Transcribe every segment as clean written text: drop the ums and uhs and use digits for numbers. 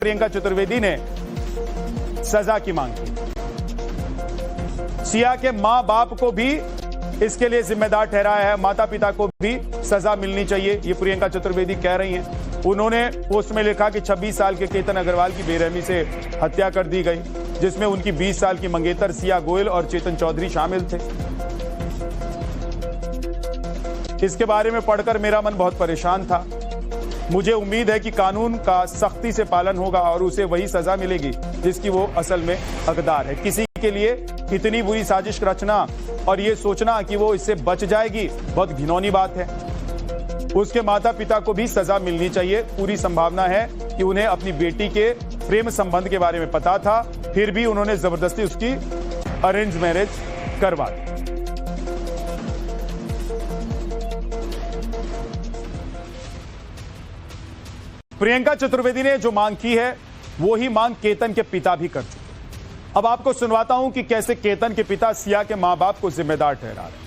प्रियंका चतुर्वेदी ने सजा की मांग की। सिया के मां बाप को भी इसके लिए जिम्मेदार ठहराया है, माता पिता को भी सजा मिलनी चाहिए, ये प्रियंका चतुर्वेदी कह रही हैं। उन्होंने पोस्ट में लिखा कि 26 साल के केतन अग्रवाल की बेरहमी से हत्या कर दी गई, जिसमें उनकी 20 साल की मंगेतर सिया गोयल और चेतन चौधरी शामिल थे। इसके बारे में पढ़कर मेरा मन बहुत परेशान था। मुझे उम्मीद है कि कानून का सख्ती से पालन होगा और उसे वही सजा मिलेगी जिसकी वो असल में हकदार है। किसी के लिए इतनी बुरी साजिश रचना और ये सोचना कि वो इससे बच जाएगी बहुत घिनौनी बात है। उसके माता पिता को भी सजा मिलनी चाहिए। पूरी संभावना है कि उन्हें अपनी बेटी के प्रेम संबंध के बारे में पता था, फिर भी उन्होंने जबरदस्ती उसकी अरेंज मैरिज करवा दी। प्रियंका चतुर्वेदी ने जो मांग की है वो ही मांग केतन के पिता भी कर चुके। अब आपको सुनवाता हूं कि कैसे केतन के पिता सिया के मां बाप को जिम्मेदार ठहरा रहे।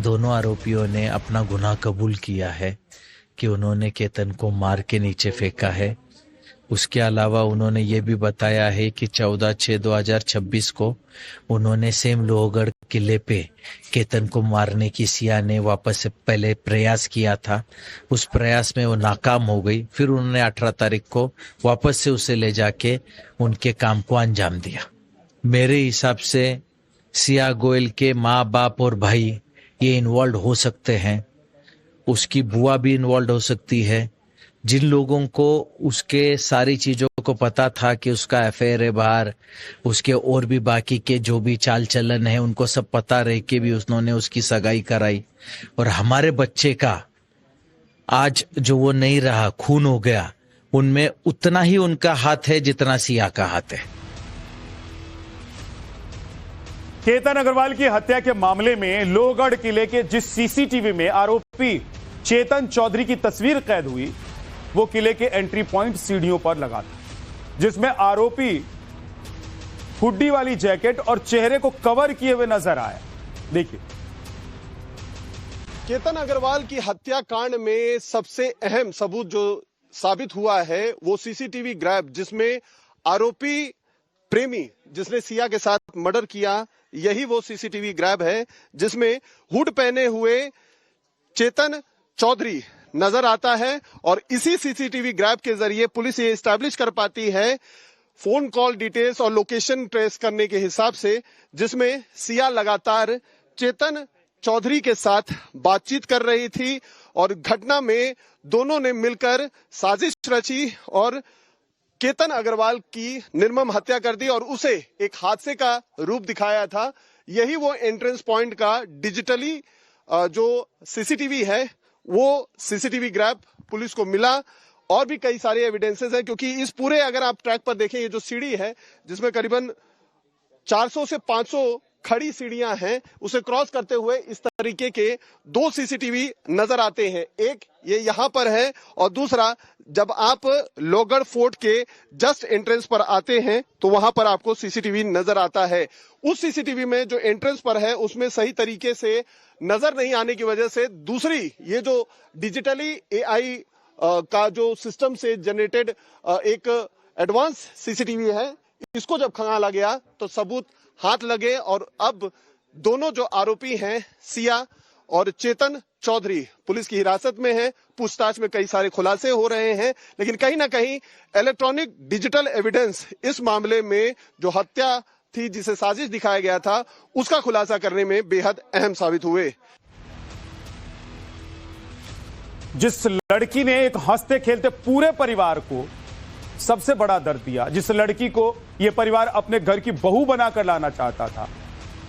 दोनों आरोपियों ने अपना गुनाह कबूल किया है कि उन्होंने केतन को मार के नीचे फेंका है। उसके अलावा उन्होंने ये भी बताया है कि 14/6/2026 को उन्होंने सेम लोहगढ़ किले पे केतन को मारने की सिया ने वापस से पहले प्रयास किया था। उस प्रयास में वो नाकाम हो गई। फिर उन्होंने 18 तारीख को वापस से उसे ले जाके उनके काम को अंजाम दिया। मेरे हिसाब से सिया गोयल के माँ बाप और भाई ये इन्वॉल्व हो सकते हैं। उसकी बुआ भी इन्वॉल्व हो सकती है। जिन लोगों को उसके सारी चीजों को पता था कि उसका अफेयर है बाहर, उसके और भी बाकी के जो भी चाल चलन है उनको सब पता रह के भी उन्होंने उसकी सगाई कराई। और हमारे बच्चे का आज जो वो नहीं रहा, खून हो गया, उनमें उतना ही उनका हाथ है जितना सिया का हाथ है। केतन अग्रवाल की हत्या के मामले में लोहगढ़ किले के जिस सीसीटीवी में आरोपी चेतन चौधरी की तस्वीर कैद हुई वो किले के एंट्री पॉइंट सीढ़ियों पर लगा था, जिसमें आरोपी हुड्डी वाली जैकेट और चेहरे को कवर किए हुए नजर आया। देखिए, केतन अग्रवाल की हत्याकांड में सबसे अहम सबूत जो साबित हुआ है वो सीसीटीवी ग्रैब, जिसमें आरोपी प्रेमी जिसने सिया के साथ मर्डर किया, यही वो सीसीटीवी ग्रैब है जिसमें हुड पहने हुए चेतन चौधरी नजर आता है। और इसी सीसीटीवी ग्रैब के जरिए पुलिस ये एस्टैब्लिश कर पाती है फोन कॉल डिटेल्स और लोकेशन ट्रेस करने के हिसाब से, जिसमें सिया लगातार चेतन चौधरी के साथ बातचीत कर रही थी और घटना में दोनों ने मिलकर साजिश रची और केतन अग्रवाल की निर्मम हत्या कर दी और उसे एक हादसे का रूप दिखाया था। यही वो एंट्रेंस पॉइंट का डिजिटली जो सीसीटीवी है वो सीसीटीवी ग्रैब पुलिस को मिला। और भी कई सारे एविडेंसेस हैं, क्योंकि इस पूरे अगर आप ट्रैक पर देखें, ये जो सीढ़ी है जिसमें करीबन 400 से 500 खड़ी सीढ़ियां हैं, उसे क्रॉस करते हुए इस तरीके के 2 सीसीटीवी नजर आते हैं। एक ये यहां पर है और दूसरा जब आप लोहगढ़ फोर्ट के जस्ट एंट्रेंस पर आते हैं तो वहां पर आपको सीसीटीवी नजर आता है। उस सीसीटीवी में जो एंट्रेंस पर है उसमें सही तरीके से नजर नहीं आने की वजह से दूसरी ये जो डिजिटली एआई का जो सिस्टम से जनरेटेड एक एडवांस सीसीटीवी है, इसको जब खंगाला गया तो सबूत हाथ लगे और अब दोनों जो आरोपी हैं सिया और चेतन चौधरी पुलिस की हिरासत में है। पूछताछ में कई सारे खुलासे हो रहे हैं, लेकिन कहीं ना कहीं इलेक्ट्रॉनिक डिजिटल एविडेंस इस मामले में जो हत्या थी जिसे साजिश दिखाया गया था उसका खुलासा करने में बेहद अहम साबित हुए। जिस लड़की ने एक हंसते खेलते पूरे परिवार को सबसे बड़ा दर्द दिया, जिस लड़की को यह परिवार अपने घर की बहू बनाकर लाना चाहता था,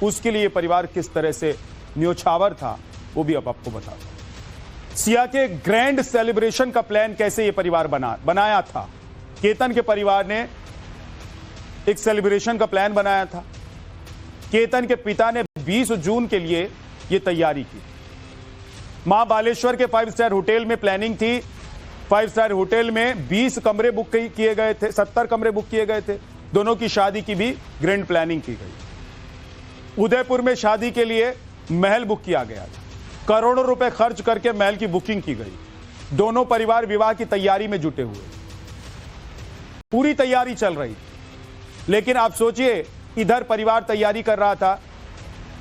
उसके लिए यह परिवार किस तरह से न्योछावर था वो भी अब आपको बताता हूं। सिया के ग्रैंड सेलिब्रेशन का प्लान कैसे यह परिवार बनाया था। केतन के परिवार ने एक सेलिब्रेशन का प्लान बनाया था। केतन के पिता ने 20 जून के लिए यह तैयारी की। मां बालेश्वर के 5 स्टार होटल में प्लानिंग थी। 5 स्टार होटल में 20 कमरे बुक किए गए थे, 70 कमरे बुक किए गए थे। दोनों की शादी की भी ग्रैंड प्लानिंग की गई। उदयपुर में शादी के लिए महल बुक किया गया था। करोड़ों रुपए खर्च करके महल की बुकिंग की गई। दोनों परिवार विवाह की तैयारी में जुटे हुए, पूरी तैयारी चल रही। लेकिन आप सोचिए, इधर परिवार तैयारी कर रहा था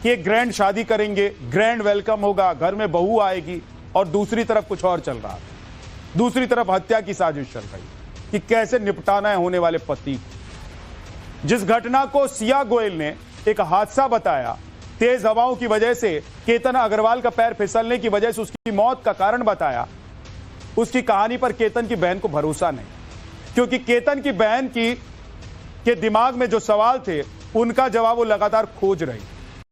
कि एक ग्रैंड शादी करेंगे, ग्रैंड वेलकम होगा, घर में बहू आएगी, और दूसरी तरफ कुछ और चल रहा था। दूसरी तरफ हत्या की साजिश चल रही कि कैसे निपटाना है होने वाले पति को। जिस घटना को सिया गोयल ने एक हादसा बताया, तेज हवाओं की वजह से केतन अग्रवाल का पैर फिसलने की वजह से उसकी मौत का कारण बताया, उसकी कहानी पर केतन की बहन को भरोसा नहीं, क्योंकि केतन की बहन के दिमाग में जो सवाल थे उनका जवाब वो लगातार खोज रही।